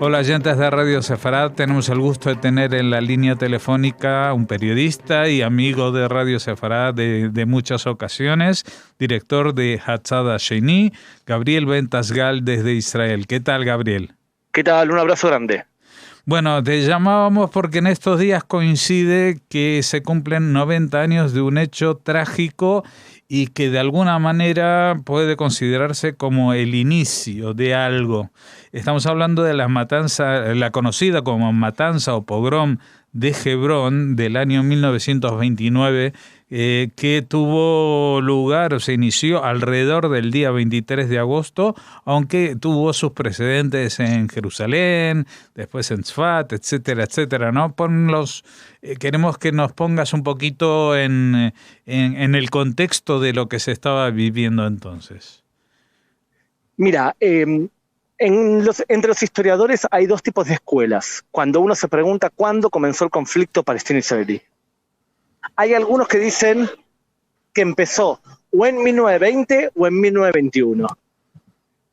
Hola, oyentes de Radio Sefarad. Tenemos el gusto de tener en la línea telefónica un periodista y amigo de Radio Sefarad de muchas ocasiones, director de Hatzad Sheni, Gabriel Bentasgal desde Israel. ¿Qué tal, Gabriel? ¿Qué tal? Un abrazo grande. Bueno, te llamábamos porque en estos días coincide que se cumplen 90 años de un hecho trágico y que de alguna manera puede considerarse como el inicio de algo. Estamos hablando de la matanza, la conocida como matanza o pogrom de Hebrón del año 1929, que tuvo lugar o se inició alrededor del día 23 de agosto, aunque tuvo sus precedentes en Jerusalén, después en Tzfat, etcétera, etcétera, ¿no? Queremos que nos pongas un poquito en el contexto de lo que se estaba viviendo entonces. Mira, entre los historiadores hay dos tipos de escuelas. Cuando uno se pregunta cuándo comenzó el conflicto palestino-israelí. Hay algunos que dicen que empezó o en 1920 o en 1921.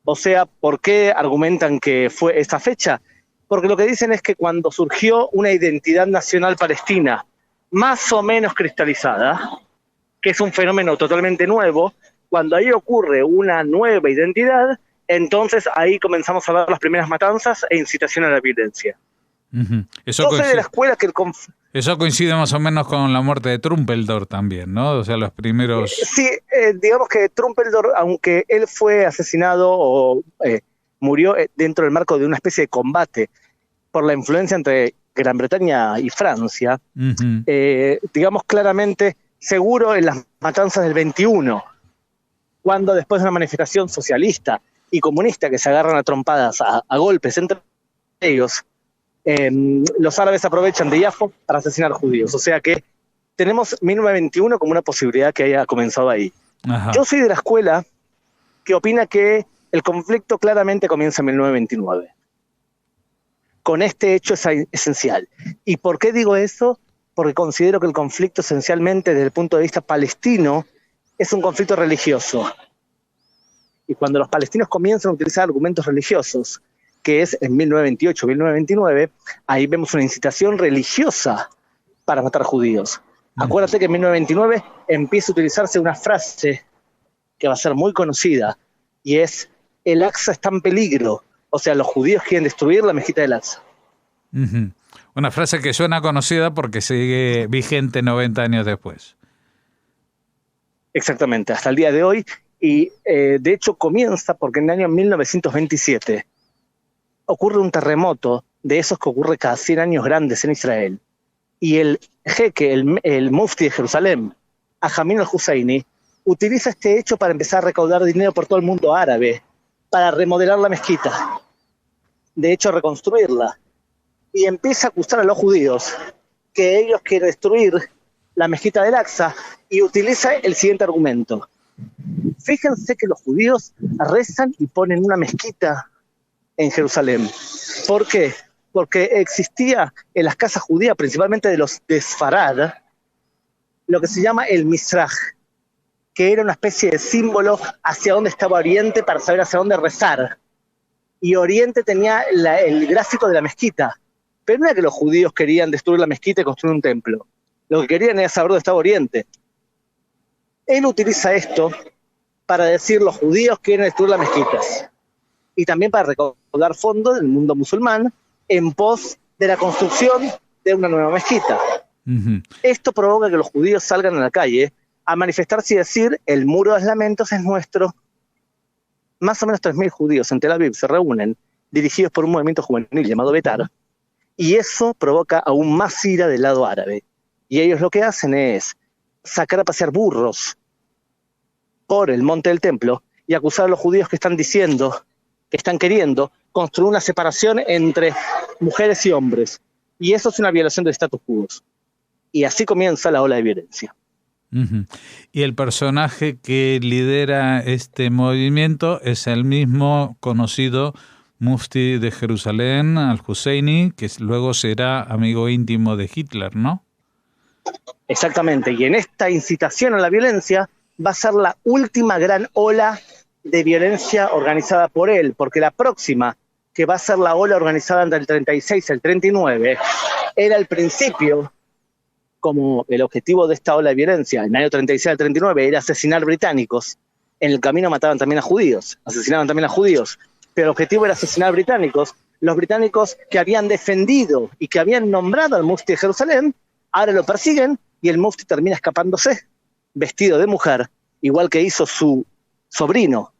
O sea, ¿por qué argumentan que fue esta fecha? Porque lo que dicen es que cuando surgió una identidad nacional palestina más o menos cristalizada, que es un fenómeno totalmente nuevo, cuando ahí ocurre una nueva identidad, entonces ahí comenzamos a ver las primeras matanzas e incitación a la violencia. Uh-huh. Yo soy de la escuela que eso coincide más o menos con la muerte de Trumpeldor también, ¿no? O sea, los primeros... Sí, digamos que Trumpeldor, aunque él fue asesinado o murió dentro del marco de una especie de combate por la influencia entre Gran Bretaña y Francia, uh-huh. Digamos claramente, seguro en las matanzas del 21, cuando después de una manifestación socialista y comunista que se agarran a trompadas, a golpes entre ellos, los árabes aprovechan de Yafo para asesinar judíos. O sea que tenemos 1921 como una posibilidad que haya comenzado ahí. Ajá. Yo soy de la escuela que opina que el conflicto claramente comienza en 1929. Con este hecho esencial. ¿Y por qué digo eso? Porque considero que el conflicto esencialmente desde el punto de vista palestino es un conflicto religioso. Y cuando los palestinos comienzan a utilizar argumentos religiosos, que es en 1928, 1929, ahí vemos una incitación religiosa para matar judíos. Acuérdate que en 1929 empieza a utilizarse una frase que va a ser muy conocida, y es: el Aqsa está en peligro. O sea, los judíos quieren destruir la mezquita del Aqsa. Uh-huh. Una frase que suena conocida porque sigue vigente 90 años después. Exactamente, hasta el día de hoy. Y de hecho comienza porque en el año 1927 ocurre un terremoto de esos que ocurre cada 100 años grandes en Israel. Y el jeque, el mufti de Jerusalén, Ajamin al-Husseini, utiliza este hecho para empezar a recaudar dinero por todo el mundo árabe, para remodelar la mezquita, de hecho reconstruirla. Y empieza a acusar a los judíos que ellos quieren destruir la mezquita del Aqsa y utiliza el siguiente argumento. Fíjense que los judíos rezan y ponen una mezquita en Jerusalén. ¿Por qué? Porque existía en las casas judías, principalmente de los de Sfarad, lo que se llama el Mizraj, que era una especie de símbolo hacia dónde estaba Oriente para saber hacia dónde rezar. Y Oriente tenía el gráfico de la mezquita. Pero no era que los judíos querían destruir la mezquita y construir un templo. Lo que querían era saber dónde estaba Oriente. Él utiliza esto para decir los judíos quieren destruir las mezquitas. Y también para recaudar fondos del mundo musulmán en pos de la construcción de una nueva mezquita. Uh-huh. Esto provoca que los judíos salgan a la calle a manifestarse y decir: el muro de los lamentos es nuestro. Más o menos 3.000 judíos en Tel Aviv se reúnen, dirigidos por un movimiento juvenil llamado Betar, y eso provoca aún más ira del lado árabe. Y ellos lo que hacen es sacar a pasear burros por el monte del templo y acusar a los judíos que están diciendo, que están queriendo construir una separación entre mujeres y hombres. Y eso es una violación del status quo. Y así comienza la ola de violencia. Uh-huh. Y el personaje que lidera este movimiento es el mismo conocido mufti de Jerusalén, al-Husseini, que luego será amigo íntimo de Hitler, ¿no? Exactamente, y en esta incitación a la violencia va a ser la última gran ola de violencia organizada por él, porque la próxima, que va a ser la ola organizada entre el 36 y el 39, era el principio, como el objetivo de esta ola de violencia, en el año 36 al 39, era asesinar británicos. En el camino mataban también a judíos, asesinaban también a judíos, pero el objetivo era asesinar británicos. Los británicos que habían defendido y que habían nombrado al mufti de Jerusalén, ahora lo persiguen y el mufti termina escapándose, vestido de mujer, igual que hizo su sobrino.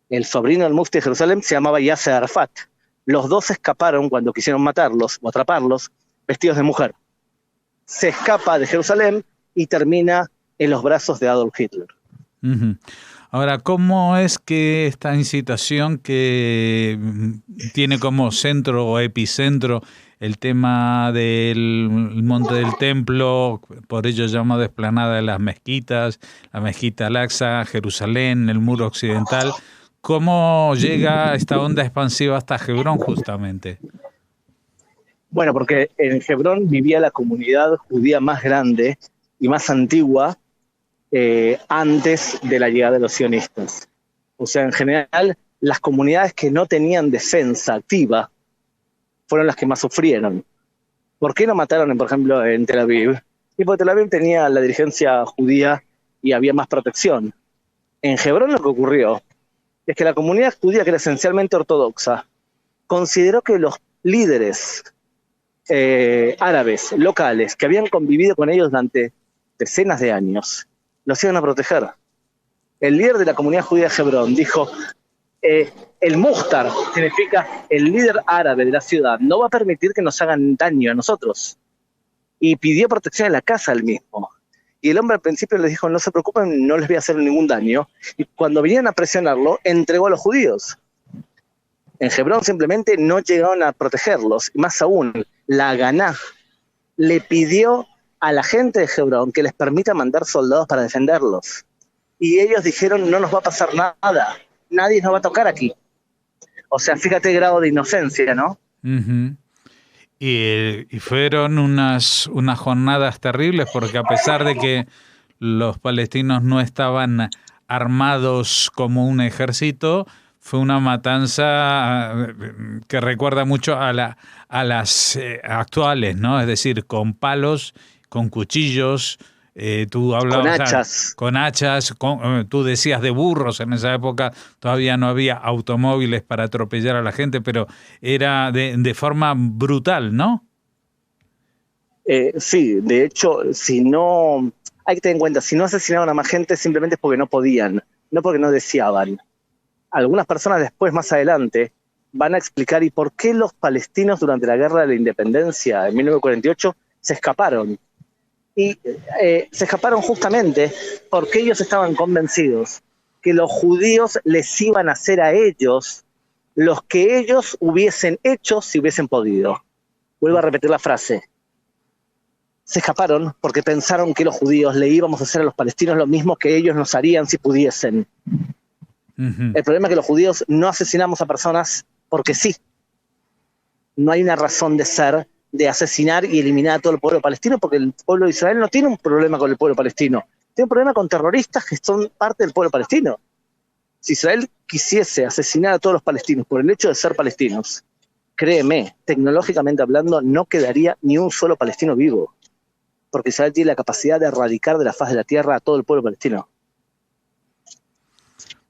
El sobrino del mufti de Jerusalén se llamaba Yasser Arafat. Los dos escaparon cuando quisieron matarlos o atraparlos, vestidos de mujer. Se escapa de Jerusalén y termina en los brazos de Adolf Hitler. Uh-huh. Ahora, ¿cómo es que esta incitación que tiene como centro o epicentro el tema del Monte del Templo, por ello llamado Explanada de las Mezquitas, la Mezquita Al-Aqsa, Jerusalén, el Muro Occidental, cómo llega esta onda expansiva hasta Hebrón justamente? Bueno, porque en Hebrón vivía la comunidad judía más grande y más antigua antes de la llegada de los sionistas. O sea, en general, las comunidades que no tenían defensa activa fueron las que más sufrieron. ¿Por qué no mataron, por ejemplo, en Tel Aviv? Y porque Tel Aviv tenía la dirigencia judía y había más protección. En Hebrón lo que ocurrió es que la comunidad judía, que era esencialmente ortodoxa, consideró que los líderes árabes locales que habían convivido con ellos durante decenas de años los iban a proteger. El líder de la comunidad judía de Hebrón dijo, el Muhtar, significa el líder árabe de la ciudad, no va a permitir que nos hagan daño a nosotros. Y pidió protección en la casa él mismo. Y el hombre al principio les dijo, no se preocupen, no les voy a hacer ningún daño. Y cuando vinieron a presionarlo, entregó a los judíos. En Hebrón simplemente no llegaron a protegerlos. Y más aún, la Haganá le pidió a la gente de Hebrón que les permita mandar soldados para defenderlos. Y ellos dijeron, no nos va a pasar nada, nadie nos va a tocar aquí. O sea, fíjate el grado de inocencia, ¿no? Uh-huh. Y fueron unas jornadas terribles, porque a pesar de que los palestinos no estaban armados como un ejército, fue una matanza que recuerda mucho a las actuales, ¿no? Es decir, con palos, con cuchillos, tú hablabas con hachas, tú decías de burros. En esa época todavía no había automóviles para atropellar a la gente, pero era de forma brutal, ¿no? Sí, de hecho, hay que tener en cuenta, si no asesinaban a más gente simplemente es porque no podían, no porque no deseaban. Algunas personas después, más adelante, van a explicar y por qué los palestinos durante la Guerra de la Independencia en 1948 se escaparon. Y se escaparon justamente porque ellos estaban convencidos que los judíos les iban a hacer a ellos los que ellos hubiesen hecho si hubiesen podido. Vuelvo a repetir la frase. Se escaparon porque pensaron que los judíos le íbamos a hacer a los palestinos lo mismo que ellos nos harían si pudiesen. Uh-huh. El problema es que los judíos no asesinamos a personas porque sí. No hay una razón de ser de asesinar y eliminar a todo el pueblo palestino, porque el pueblo de Israel no tiene un problema con el pueblo palestino, tiene un problema con terroristas que son parte del pueblo palestino. Si Israel quisiese asesinar a todos los palestinos por el hecho de ser palestinos, créeme, tecnológicamente hablando, no quedaría ni un solo palestino vivo, porque Israel tiene la capacidad de erradicar de la faz de la tierra a todo el pueblo palestino.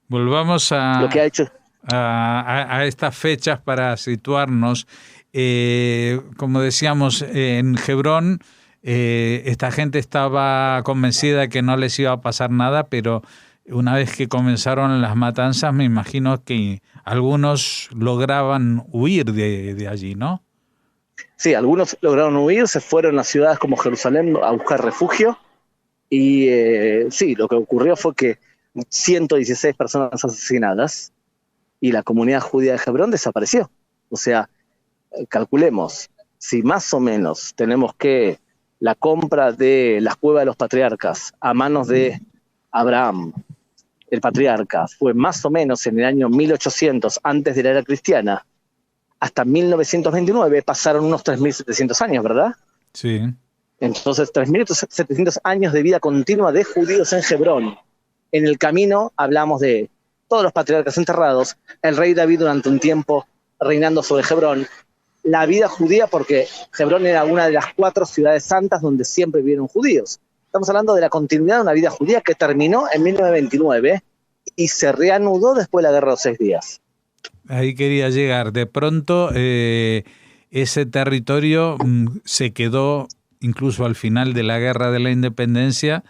Volvamos a lo que ha hecho a estas fechas para situarnos. Como decíamos, en Hebrón esta gente estaba convencida de que no les iba a pasar nada, pero una vez que comenzaron las matanzas, me imagino que algunos lograban huir de allí, ¿no? Sí, algunos lograron huir, se fueron a ciudades como Jerusalén a buscar refugio y sí, lo que ocurrió fue que 116 personas asesinadas y la comunidad judía de Hebrón desapareció. O sea, calculemos, si más o menos tenemos que la compra de las cuevas de los patriarcas a manos de Abraham, el patriarca, fue más o menos en el año 1800, antes de la era cristiana, hasta 1929, pasaron unos 3.700 años, ¿verdad? Sí. Entonces, 3.700 años de vida continua de judíos en Hebrón. En el camino hablamos de todos los patriarcas enterrados, el rey David durante un tiempo reinando sobre Hebrón, la vida judía, porque Hebrón era una de las 4 ciudades santas donde siempre vivieron judíos. Estamos hablando de la continuidad de una vida judía que terminó en 1929 y se reanudó después de la Guerra de los 6 días. Ahí quería llegar. De pronto, ese territorio se quedó, incluso al final de la Guerra de la Independencia,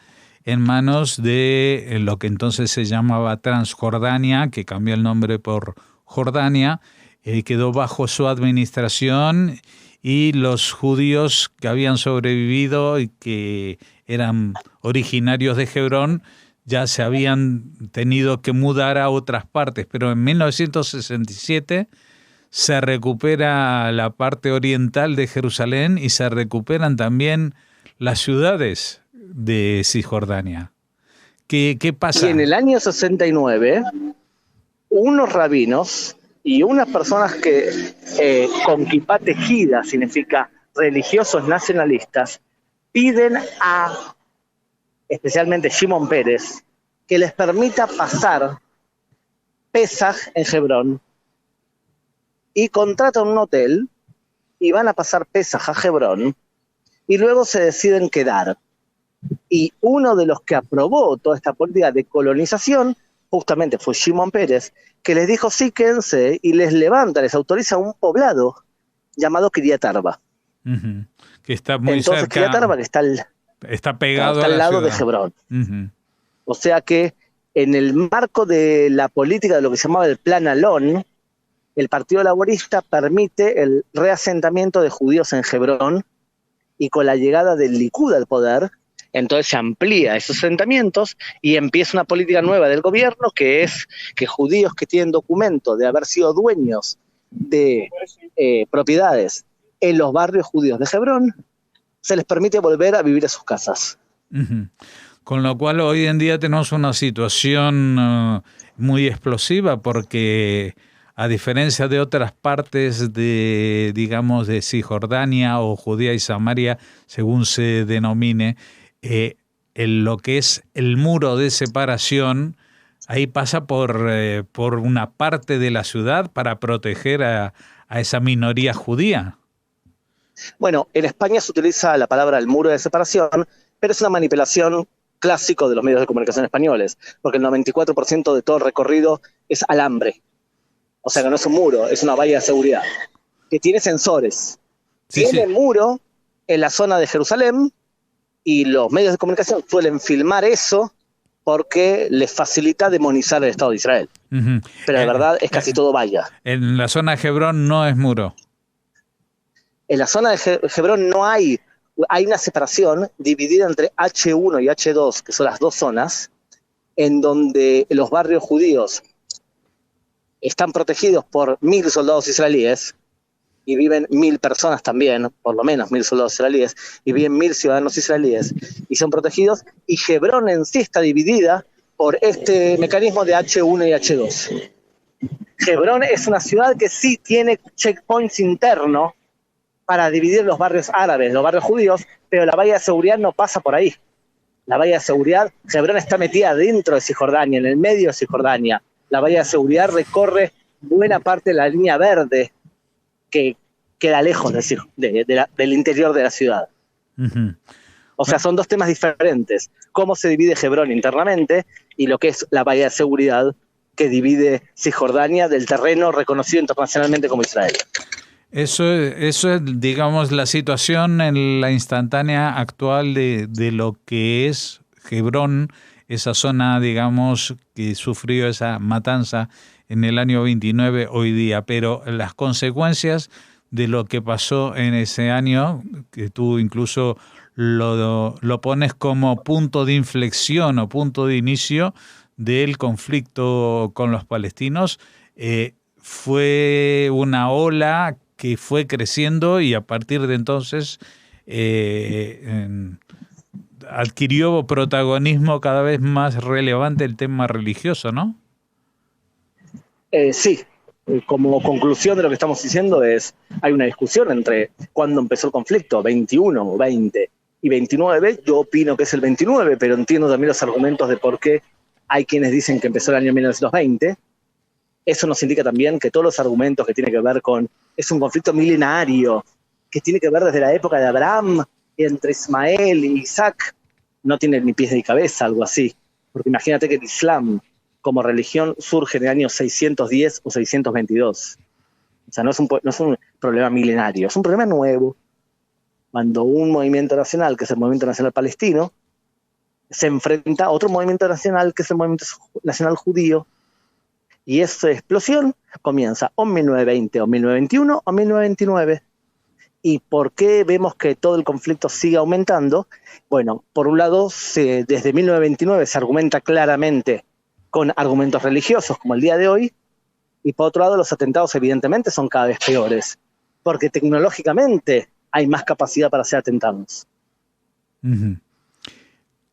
en manos de lo que entonces se llamaba Transjordania, que cambió el nombre por Jordania, quedó bajo su administración, y los judíos que habían sobrevivido y que eran originarios de Hebrón ya se habían tenido que mudar a otras partes, pero en 1967 se recupera la parte oriental de Jerusalén y se recuperan también las ciudades de Cisjordania. ¿Qué pasa? Y en el año 69, unos rabinos y unas personas que con kipá tejida, significa religiosos nacionalistas, piden a especialmente Shimon Peres, que les permita pasar Pesaj en Hebrón, y contratan un hotel y van a pasar Pesaj a Hebrón y luego se deciden quedar. Y uno de los que aprobó toda esta política de colonización justamente fue Shimon Peres, que les dijo sí, quédense, y les levanta, les autoriza un poblado llamado Kiryat Arba. Uh-huh. Que está muy Entonces, cerca. Kiryat Arba, que está pegado al a la lado ciudad de Hebrón. Uh-huh. O sea que en el marco de la política de lo que se llamaba el Plan Alon, el Partido Laborista permite el reasentamiento de judíos en Hebrón, y con la llegada del Likud al poder, entonces se amplía esos asentamientos y empieza una política nueva del gobierno, que es que judíos que tienen documento de haber sido dueños de propiedades en los barrios judíos de Hebrón, se les permite volver a vivir a sus casas. Uh-huh. Con lo cual hoy en día tenemos una situación muy explosiva, porque a diferencia de otras partes de, digamos, de Cisjordania o Judea y Samaria, según se denomine, lo que es el muro de separación, ahí pasa por una parte de la ciudad para proteger a esa minoría judía. Bueno, en España se utiliza la palabra el muro de separación, pero es una manipulación clásico de los medios de comunicación españoles, porque el 94% de todo el recorrido es alambre. O sea que no es un muro, es una valla de seguridad, que tiene sensores. Tiene muro en la zona de Jerusalén, y los medios de comunicación suelen filmar eso porque les facilita demonizar el Estado de Israel. Uh-huh. Pero de verdad es casi todo valla. En la zona de Hebrón no es muro. En la zona de Hebrón no hay una separación dividida entre H1 y H2, que son las dos zonas, en donde los barrios judíos están protegidos por 1.000 soldados israelíes, y viven 1.000 personas también, por lo menos 1.000 soldados israelíes, y viven 1.000 ciudadanos israelíes, y son protegidos, y Hebrón en sí está dividida por este mecanismo de H1 y H2. Hebrón es una ciudad que sí tiene checkpoints internos para dividir los barrios árabes, los barrios judíos, pero la valla de seguridad no pasa por ahí. La valla de seguridad, Hebrón está metida dentro de Cisjordania, en el medio de Cisjordania. La valla de seguridad recorre buena parte de la línea verde que queda lejos del interior de la ciudad. Uh-huh. O sea, son dos temas diferentes. Cómo se divide Hebrón internamente y lo que es la valla de seguridad que divide Cisjordania del terreno reconocido internacionalmente como Israel. Eso es, digamos, la situación en la instantánea actual de lo que es Hebrón, esa zona, digamos, que sufrió esa matanza en el año 29 hoy día, pero las consecuencias de lo que pasó en ese año, que tú incluso lo pones como punto de inflexión o punto de inicio del conflicto con los palestinos, fue una ola que fue creciendo, y a partir de entonces adquirió protagonismo cada vez más relevante el tema religioso, ¿no? Sí, como conclusión de lo que estamos diciendo hay una discusión entre cuándo empezó el conflicto, 21, 20 y 29. Yo opino que es el 29, pero entiendo también los argumentos de por qué hay quienes dicen que empezó el año 1920. Eso nos indica también que todos los argumentos que tienen que ver es un conflicto milenario, que tiene que ver desde la época de Abraham, entre Ismael y Isaac, no tiene ni pies ni cabeza, algo así. Porque imagínate que el Islam como religión surge en el año 610 o 622. O sea, no es un problema milenario, es un problema nuevo. Cuando un movimiento nacional, que es el Movimiento Nacional Palestino, se enfrenta a otro movimiento nacional, que es el Movimiento Nacional Judío, y esa explosión comienza o en 1920, o 1921, o 1929. ¿Y por qué vemos que todo el conflicto sigue aumentando? Bueno, por un lado, desde 1929 se argumenta claramente con argumentos religiosos, como el día de hoy, y por otro lado, los atentados evidentemente son cada vez peores, porque tecnológicamente hay más capacidad para hacer atentados. Uh-huh.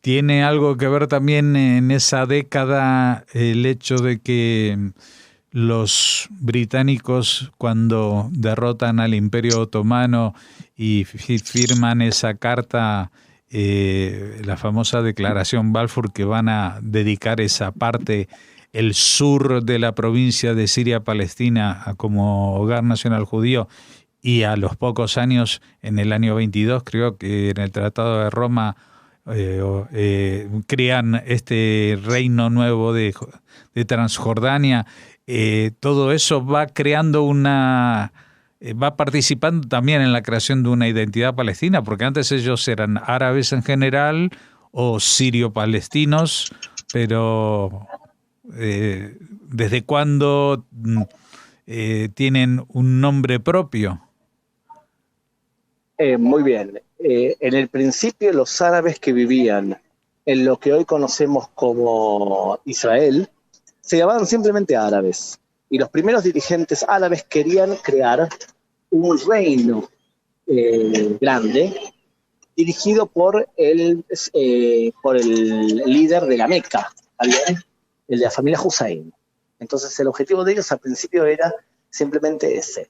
¿Tiene algo que ver también en esa década el hecho de que los británicos, cuando derrotan al Imperio Otomano y firman esa carta, la famosa Declaración Balfour, que van a dedicar esa parte, el sur de la provincia de Siria-Palestina, como hogar nacional judío, y a los pocos años, en el año 22, creo que en el Tratado de Roma, crean este reino nuevo de Transjordania? Todo eso va creando va participando también en la creación de una identidad palestina, porque antes ellos eran árabes en general o sirio-palestinos, pero ¿desde cuándo tienen un nombre propio? Muy bien. En el principio, los árabes que vivían en lo que hoy conocemos como Israel se llamaban simplemente árabes. Y los primeros dirigentes árabes querían crear un reino grande dirigido por el líder de la Meca, ¿bien? El de la familia Hussein. Entonces el objetivo de ellos al principio era simplemente ese.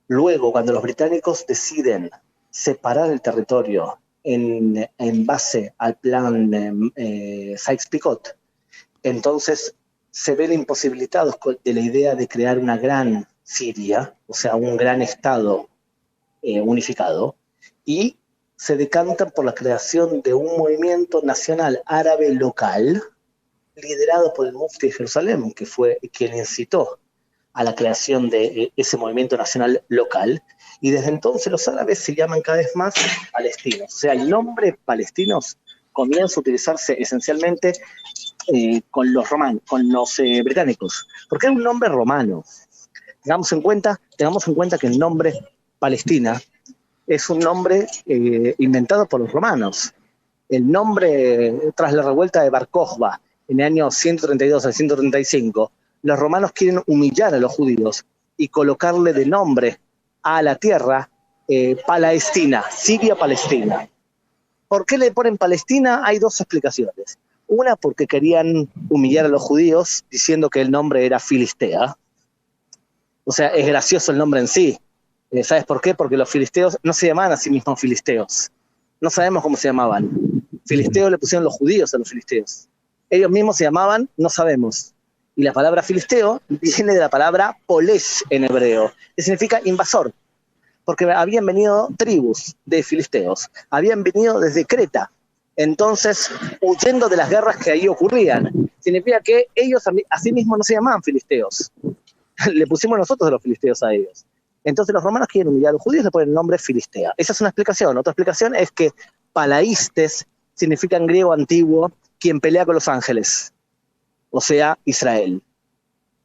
Luego, cuando los británicos deciden separar el territorio en base al plan Sykes-Picot, entonces se ven imposibilitados de la idea de crear una gran Siria, o sea, un gran Estado unificado, y se decantan por la creación de un movimiento nacional árabe local, liderado por el Mufti de Jerusalén, que fue quien incitó a la creación de ese movimiento nacional local, y desde entonces los árabes se llaman cada vez más palestinos. O sea, el nombre palestinos comienza a utilizarse esencialmente con los británicos, porque era un nombre romano. Tengamos en cuenta que el nombre Palestina es un nombre inventado por los romanos. El nombre, tras la revuelta de Bar Kokhba, en el año 132 al 135, los romanos quieren humillar a los judíos y colocarle de nombre a la tierra Palestina, Siria-Palestina. ¿Por qué le ponen Palestina? Hay dos explicaciones. Una, porque querían humillar a los judíos diciendo que el nombre era Filistea. O sea, es gracioso el nombre en sí. ¿Sabes por qué? Porque los filisteos no se llamaban a sí mismos filisteos. No sabemos cómo se llamaban. Filisteos le pusieron los judíos a los filisteos. Ellos mismos se llamaban, no sabemos. Y la palabra filisteo viene de la palabra polesh en hebreo, que significa invasor. Porque habían venido tribus de filisteos, habían venido desde Creta. Entonces, huyendo de las guerras que ahí ocurrían, significa que ellos a sí mismos no se llamaban filisteos. Le pusimos nosotros a los filisteos a ellos. Entonces los romanos quieren humillar a los judíos y le ponen el nombre Filistea. Esa es una explicación. Otra explicación es que palaístes significa en griego antiguo quien pelea con los ángeles, o sea, Israel.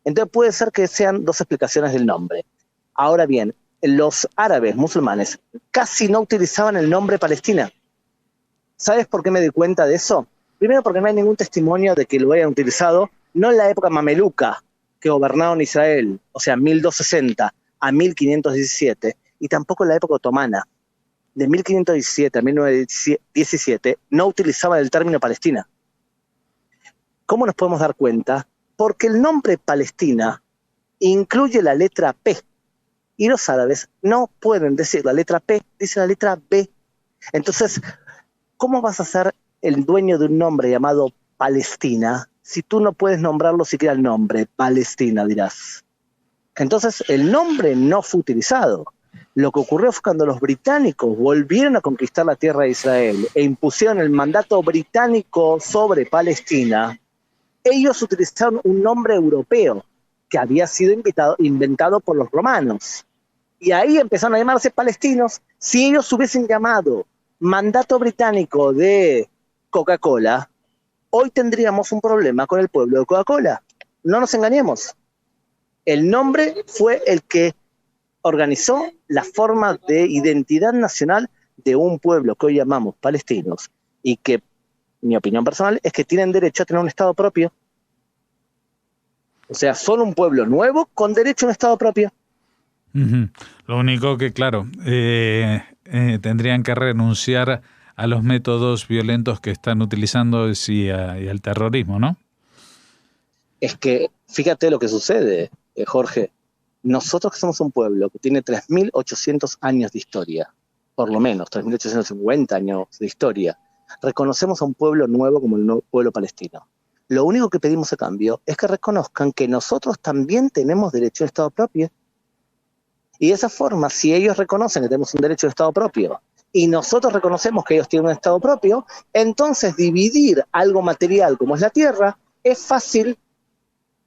Entonces puede ser que sean dos explicaciones del nombre. Ahora bien, los árabes musulmanes casi no utilizaban el nombre Palestina. ¿Sabes por qué me di cuenta de eso? Primero, porque no hay ningún testimonio de que lo hayan utilizado, no en la época mameluca, que gobernaron Israel, o sea, 1260 a 1517, y tampoco en la época otomana. de 1517 a 1917 no utilizaban el término Palestina. ¿Cómo nos podemos dar cuenta? Porque el nombre Palestina incluye la letra P, y los árabes no pueden decir la letra P, dicen la letra B. Entonces, ¿cómo vas a ser el dueño de un nombre llamado Palestina si tú no puedes nombrarlo siquiera el nombre? Palestina, dirás. Entonces, el nombre no fue utilizado. Lo que ocurrió fue cuando los británicos volvieron a conquistar la tierra de Israel e impusieron el mandato británico sobre Palestina, ellos utilizaron un nombre europeo que había sido inventado por los romanos. Y ahí empezaron a llamarse palestinos. Si ellos hubiesen llamado mandato británico de Coca-Cola, hoy tendríamos un problema con el pueblo de Coca-Cola. No nos engañemos. El nombre fue el que organizó la forma de identidad nacional de un pueblo que hoy llamamos palestinos y que, mi opinión personal, es que tienen derecho a tener un Estado propio. O sea, son un pueblo nuevo con derecho a un Estado propio. Uh-huh. Lo único que, claro, tendrían que renunciar a los métodos violentos que están utilizando y al terrorismo, ¿no? Es que, fíjate lo que sucede, Jorge. Nosotros que somos un pueblo que tiene 3.800 años de historia, por lo menos 3.850 años de historia, reconocemos a un pueblo nuevo como el pueblo palestino. Lo único que pedimos a cambio es que reconozcan que nosotros también tenemos derecho a Estado propio. Y de esa forma, si ellos reconocen que tenemos un derecho de Estado propio y nosotros reconocemos que ellos tienen un Estado propio, entonces dividir algo material como es la tierra es fácil.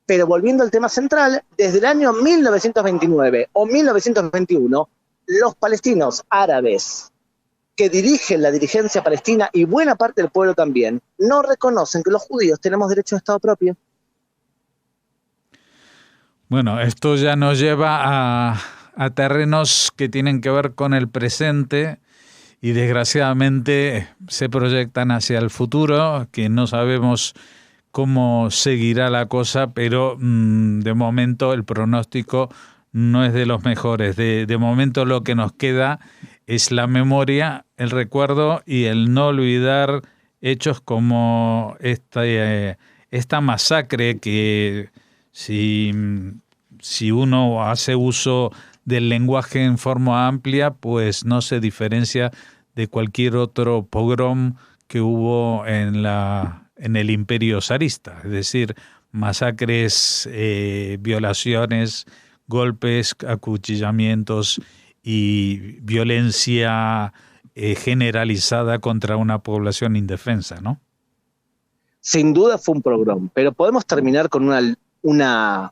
Pero volviendo al tema central, desde el año 1929 o 1921, los palestinos árabes que dirigen la dirigencia palestina y buena parte del pueblo también, no reconocen que los judíos tenemos derecho a Estado propio. Bueno, esto ya nos lleva a terrenos que tienen que ver con el presente y desgraciadamente se proyectan hacia el futuro, que no sabemos cómo seguirá la cosa, pero de momento el pronóstico no es de los mejores. De momento lo que nos queda es la memoria, el recuerdo y el no olvidar hechos como esta masacre que si uno hace uso del lenguaje en forma amplia, pues no se diferencia de cualquier otro pogrom que hubo en el Imperio zarista, es decir, masacres, violaciones, golpes, acuchillamientos y violencia generalizada contra una población indefensa, ¿no? Sin duda fue un pogrom, pero ¿podemos terminar con un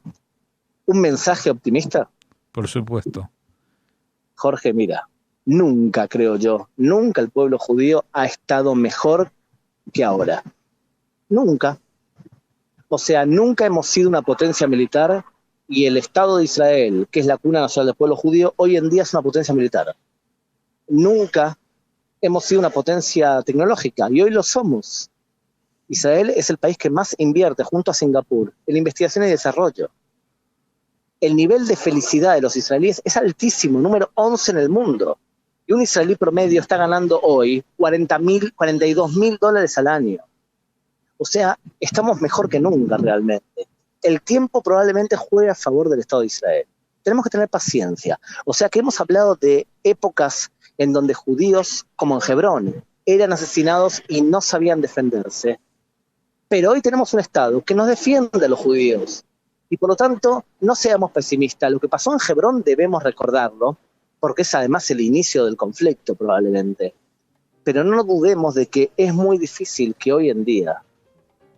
mensaje optimista? Por supuesto. Jorge, mira, nunca, creo yo, nunca el pueblo judío ha estado mejor que ahora. Nunca. O sea, nunca hemos sido una potencia militar y el Estado de Israel, que es la cuna nacional del pueblo judío, hoy en día es una potencia militar. Nunca hemos sido una potencia tecnológica y hoy lo somos. Israel es el país que más invierte, junto a Singapur, en investigación y desarrollo. El nivel de felicidad de los israelíes es altísimo, número 11 en el mundo. Y un israelí promedio está ganando hoy $42,000 al año. O sea, estamos mejor que nunca realmente. El tiempo probablemente juegue a favor del Estado de Israel. Tenemos que tener paciencia. O sea que hemos hablado de épocas en donde judíos, como en Hebrón, eran asesinados y no sabían defenderse. Pero hoy tenemos un Estado que nos defiende a los judíos. Y por lo tanto, no seamos pesimistas. Lo que pasó en Hebrón debemos recordarlo, porque es además el inicio del conflicto probablemente. Pero no dudemos de que es muy difícil que hoy en día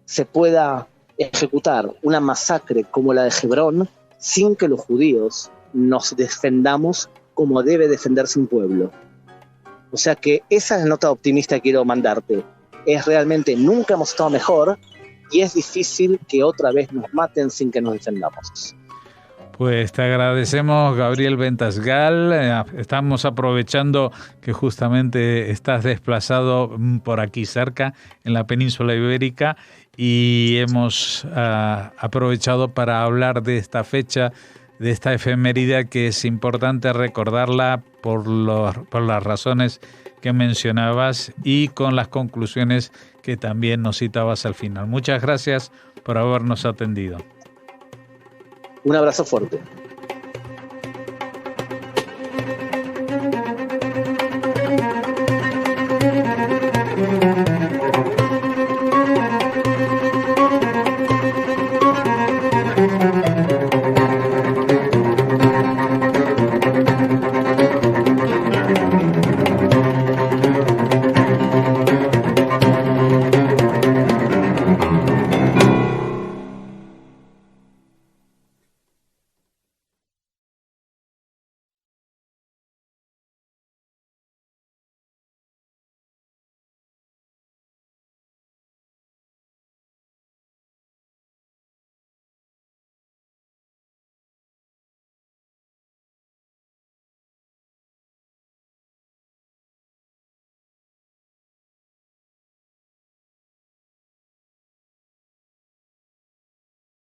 se pueda ejecutar una masacre como la de Hebrón sin que los judíos nos defendamos como debe defenderse un pueblo. O sea que esa es la nota optimista que quiero mandarte. Es realmente nunca hemos estado mejor y es difícil que otra vez nos maten sin que nos defendamos. Pues te agradecemos, Gabriel Ventasgal. Estamos aprovechando que justamente estás desplazado por aquí cerca, en la península ibérica, y hemos aprovechado para hablar de esta fecha de esta efeméride, que es importante recordarla por las razones que mencionabas y con las conclusiones que también nos citabas al final. Muchas gracias por habernos atendido. Un abrazo fuerte.